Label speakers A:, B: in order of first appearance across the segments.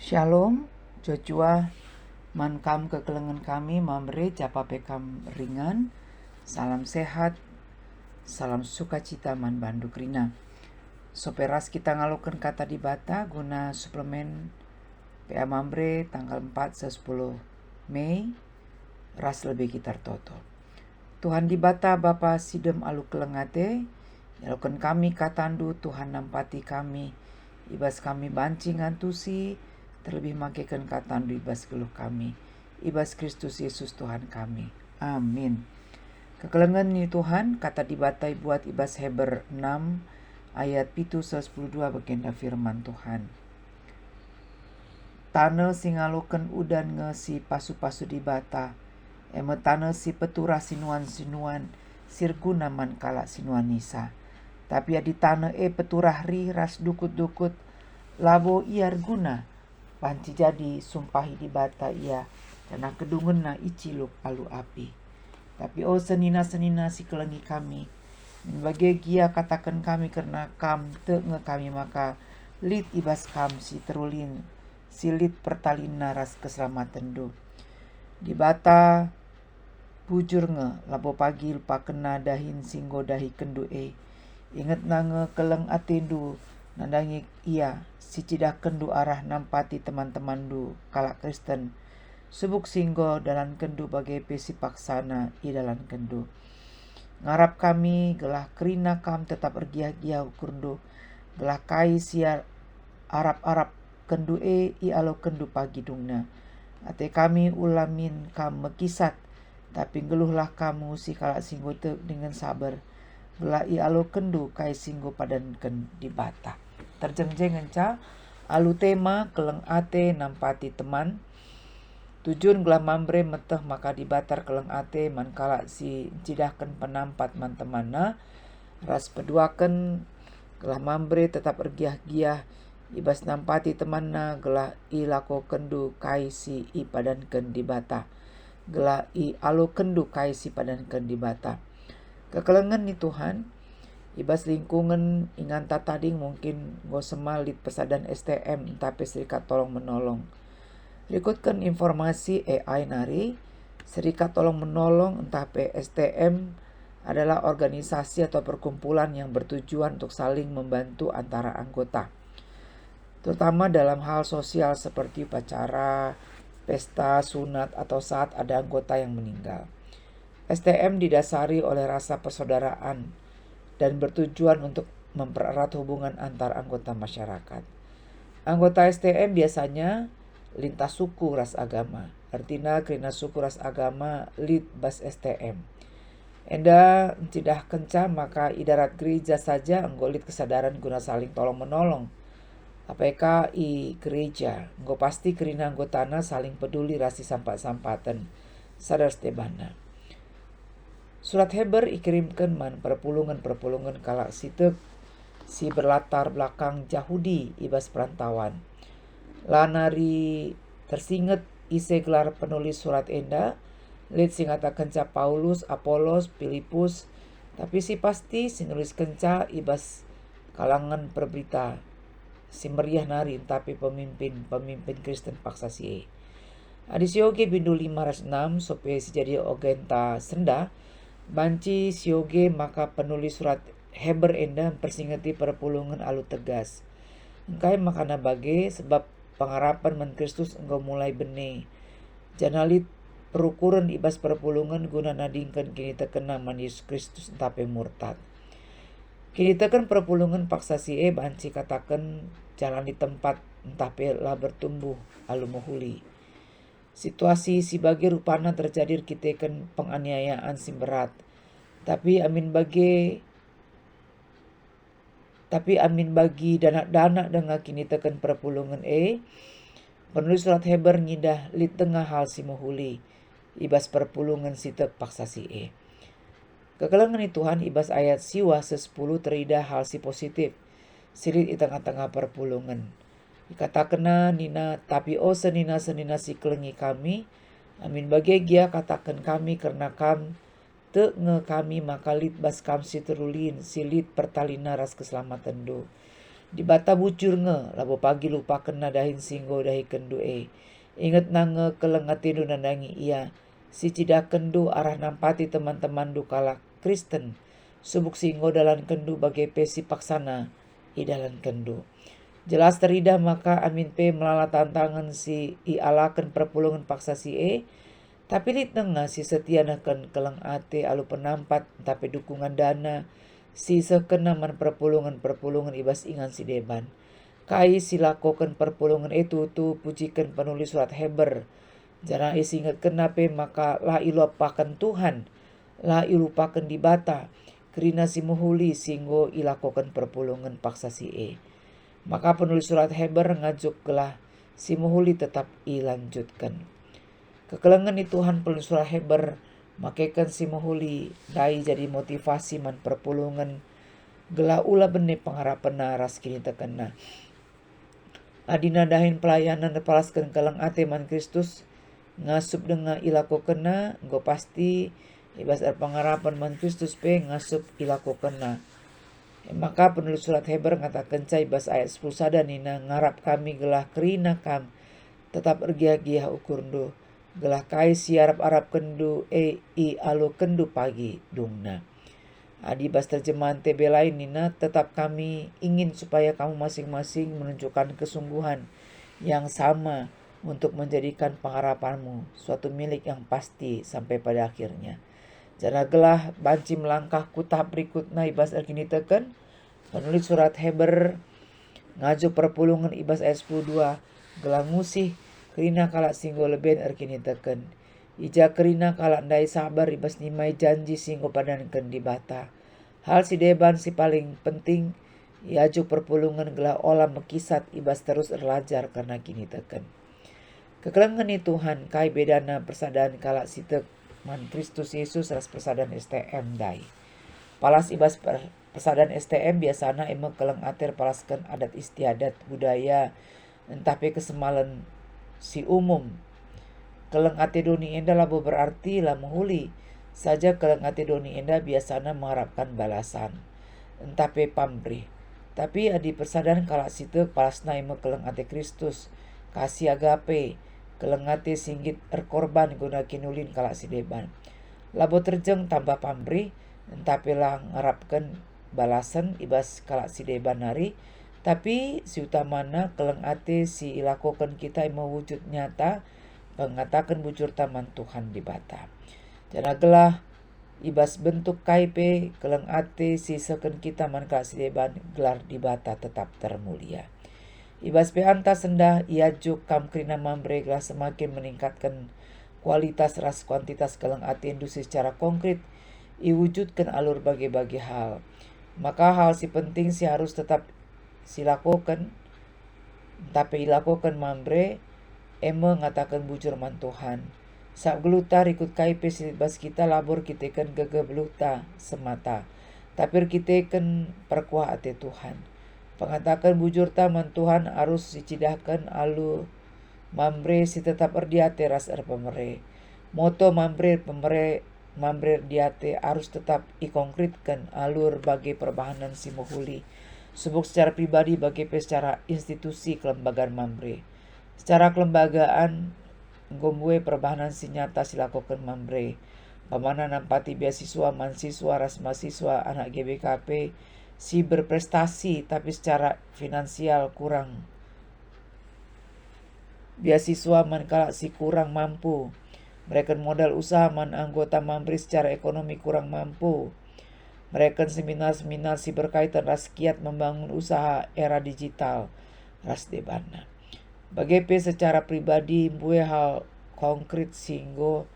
A: Shalom, Joshua, mankam kekelengan kami, mamre japa pekam ringan, salam sehat, salam sukacita man banduk rina. Soperas kita ngalukan kata di bata guna suplemen PA mamre tanggal 4 10 Mei, ras lebih kitar toto. Tuhan di bata Bapa sidem alu kelengate, yalukan kami katandu Tuhan nampati kami, ibas kami bancing antusi, terlebih makekan katandu ibas geluh kami, ibas Kristus Yesus Tuhan kami. Amin. Kekelengan ni Tuhan, kata dibatai buat ibas Heber 6 ayat 7-12 bagenda firman Tuhan. Tane singalukan udan nge si pasu-pasu di bata, tane si petura sinuan-sinuan, sirguna man kala sinuan nisa. Tapi adi tane peturah ri ras dukut-dukut, labo iar guna, panci jadi sumpahi di bata ia, dana kedungun na iciluk alu api. Tapi senina-senina si kelengi kami, bagi gia katakan kami karena kam te nge kami maka lit ibas kam si terulin, silit pertalina ras keselamatan do. Di bata bujur nge labo pagi lupa kena dahin singgo dahi kendu inget nange keleng atendu nandangi ia si cidah kendu arah nampati teman-teman du kalak Kristen subuk singgo dalan kendu bagai pesi paksana i dalan kendu. Ngarap kami gelah kerina kam tetap ergiah-giah ukurdu gelah kai siar arap-arap kendu i alo kendu pagi dungna. Ate kami ulamin kam mekisat, tapi geluhlah kamu si kalak singgo te dengan sabar. Gelah i alo kendu kai singgo padan ken di bata. Terjengjeng enca alu tema keleng ate nampati teman. Tujuan gelah mambre meteh maka dibatar keleng ate man kalak si cidahkan penampat man temana. Ras peduakan gelah mambre tetap ergiah-giah ibas nampati temanna gelah i lako kendu kai si i padanken di bata. Gelah i alo kendu kai si padanken di bata. Kekelengan ni Tuhan, ibas lingkungan ingan tading mungkin go semalit pesadan STM tapi serikat tolong menolong. Berikutkan informasi AI nari, serikat tolong menolong entah STM adalah organisasi atau perkumpulan yang bertujuan untuk saling membantu antara anggota. Terutama dalam hal sosial seperti upacara, pesta, sunat, atau saat ada anggota yang meninggal. STM didasari oleh rasa persaudaraan dan bertujuan untuk mempererat hubungan antar anggota masyarakat. Anggota STM biasanya lintas suku ras agama. Artinya kerana suku ras agama lid bas STM. Enda tidak kenca maka idarat gereja saja anggolit kesadaran guna saling tolong menolong. APK i gereja, nggo pasti kerina anggotana saling peduli rasi sampat-sampatan, sadar stebana. Surat Heber ikirimkan man perpulungan kalak sitek si berlatar belakang Yahudi ibas perantauan. Lanari tersinget ise gelar penulis surat enda, lid singata kenca Paulus, Apolos, Filipus, tapi si pasti sinulis kenca ibas kalangan perberita. Si meriah nari tapi pemimpin Kristen paksa si adi sioge bindu 506 sope si jadi ogenta senda banci sioge maka penulis surat Heber enda persingeti perpulungan alu tegas engkai makana bage sebab pengharapan men Kristus engkau mulai bene janalit perukuran ibas perpulungan guna nadingkan kini terkena man Yesus Kristus tapi murtad. Kini tekan perpulungan paksa si banci katakan jalan di tempat entah lah bertumbuh alu mohuli. Situasi si bagi rupana terjadi kita kan penganiayaan si berat. Tapi amin bagi dana-dana dengan kini tekan perpulungan penulis surat Heber ngidah li tengah hal si mohuli. Ibas perpulungan si paksa si Kekelengan ni Tuhan ibas ayat siwa 10 teridah hal si positif. Silit di tengah-tengah perpulungan. Dikatakan nina tapi senina si kelengi kami. Amin bagi gia katakan kami karena kam te nge kami maka lit bas kam si terulin silit pertalina ras keselamatan do. Di bata bucur nge, labo pagi lupa kena dahin singgo dahi kendu Ingat nange kelengati du nandangi ia. Si cida kendu arah nampati teman-teman du kala Kristen. Subuk singgo dalan kendu bagai pesi paksana i dalan kendu. Jelas teridah maka amin pe melala tantangan si i alakan perpulungan paksa si tapi di tengah si setia nakan keleng ate alu penampat tapi dukungan dana si sekenaman perpulungan ibas ingan si deban. Kai silakokan perpulungan itu tu pujikan penulis surat Heber. Jangan ingat kenape maka la ilupakan Tuhan, la ilupakan di bata. Kerina si muhuli singgo ilakokan perpulungan paksa si Maka penulis surat Heber ngajuk gelah si muhuli tetap ilanjutkan. Kekelengan itu Tuhan penulis surat Heber makaikan si muhuli dai jadi motivasi man perpulungan gelah ula bene pengharapan naras kini terkena. Adina dahin pelayanan palaskan kelang ate man Kristus ngasup dengan ilako kena go pasti ibas pengharapan man Kristus pe ngasup ilako kena. Maka penulis surat Heber ngatakan cai bas ayat 10 sada nina ngarap kami gelah kerina kam tetap ergia-gia ukur ndu gelah kai siarap arap kendu i alo kendu pagi dungna. Adi bas terjemahan TB lain nina tetap kami ingin supaya kamu masing-masing menunjukkan kesungguhan yang sama untuk menjadikan pengharapanmu suatu milik yang pasti sampai pada akhirnya. Jana gelah banci melangkah ku tahap berikutnya ibas erkini teken. Penulis surat Heber ngaju perpulungan ibas ayat 10:2 gelah ngusih kerina kalak singgo leben erkini teken. Ija kerina kalak ndai sabar ibas nimai janji singgo padankan di bata. Hal si deban si paling penting iaju perpulungan gelah olah mekisat ibas terus erlajar karena kini teken. Kekelengan Tuhan kai bedana persadaan kalak si man Kristus Yesus ras persadaan STM dai. Palas ibas persadaan STM biasana emang keleng ater palaskan adat istiadat budaya entah pe kesemalan si umum. Keleng ate doni enda labo berarti lah menghuli. Saja keleng ate doni enda biasana mengharapkan balasan. Entah pe pamrih. Tapi adi persadaan kalak situ palasna emang keleng ate Kristus. Kasih agape. Keleng ate singgit erkorban guna kinulin kalak si deban. Labo terjeng tambah pamrih, entah pela ngarapkan balasan ibas kalak si deban nari, tapi si utamana keleng ate si ilakokan kita yang mewujud nyata, mengatakan bujur taman Tuhan di bata. Jana gelah ibas bentuk kaipe keleng ate si seken kita man kalak si deban gelar di bata tetap termulia. Ibas behanta sendah iaju kam krina mambre gelah semakin meningkatkan kualitas ras kuantitas keleng ati industri secara konkret iwujudkan alur bagi-bagi hal. Maka hal si penting si harus tetap silakokan tapi ilakokan mambre mengatakan bujur man Tuhan. Sak gelutar ikut kaipe silbas kita labor kita kan gege beluta semata. Tapi kita kan perkuah ate Tuhan. Pengatakan bujur taman Tuhan harus dicidahkan alu mambre si tetap erdiate ras pemere. Moto mambre diate harus tetap ikonkretkan alur bagi perbahanan si muhuli. Subuk secara pribadi bagi secara institusi kelembagaan mambre. Secara kelembagaan gombue perbahanan si nyata silakokan mambre. Pamana nampati beasiswa mahasiswa ras mahasiswa anak GBKP si berprestasi tapi secara finansial kurang. Beasiswa man kalak si kurang mampu. Mereka modal usaha man anggota mambre secara ekonomi kurang mampu. Mereka seminar-seminar si berkaitan ras kiat membangun usaha era digital ras debana. Bagi secara pribadi bue hal konkret singgo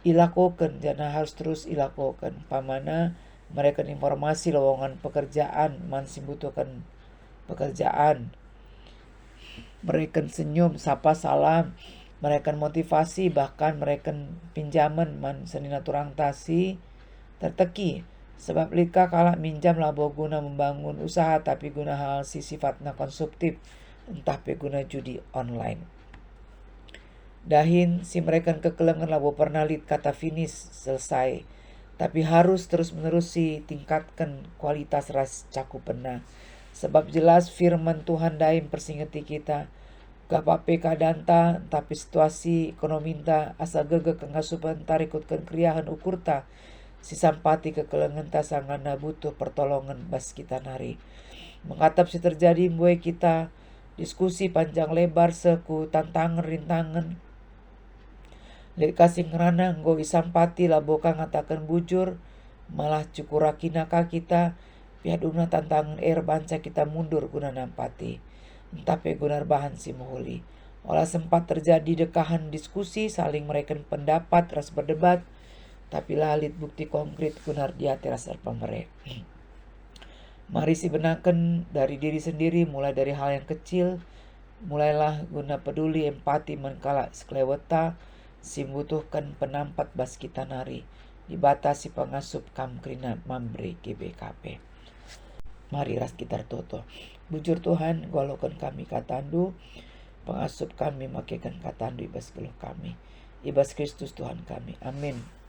A: ilakokan jana harus terus ilakokan. Pamana mereka informasi lowongan pekerjaan man simbutuhkan pekerjaan. Mereka senyum, sapa salam, mereka motivasi bahkan mereka pinjaman man senina turang tasi terteki. Sebab lika kalak minjam labo guna membangun usaha tapi guna hal si sifatna konsumtif entah pe guna judi online. Dahin si mereka kekelengan labo pernah lit kata finish selesai. Tapi harus terus menerus tingkatkan kualitas ras cakupena. Sebab jelas firman Tuhan daim persingeti kita. Gapape kadanta tapi situasi ekonomi ta asa gege kengasupan tarikut kriahan ukurta si sampati kekelengan ta sangana butuh pertolongan bas kita nari. Mengatap si terjadi buai kita diskusi panjang lebar seku tantangan rintangan. Lek kasih ngerana nggo isampati laboka ngatakan bujur malah cukurakina ka kita piaduna tantangan banca kita mundur guna nampati. Tapi gunar bahan si muhuli. Olah sempat terjadi dekahan diskusi saling mereken pendapat ras berdebat tapi lalit bukti konkret gunar dia terasa pemere. Mari si benakan dari diri sendiri mulai dari hal yang kecil. Mulailah guna peduli empati menkala sekleweta si membutuhkan penampat bas kita nari dibatasi pengasup kamkrina mambre GBKP. Mari ras kita toto. Bujur Tuhan golokan kami katandu pengasup kami makekan katandu ibas geluh kami ibas Kristus Tuhan kami. Amin.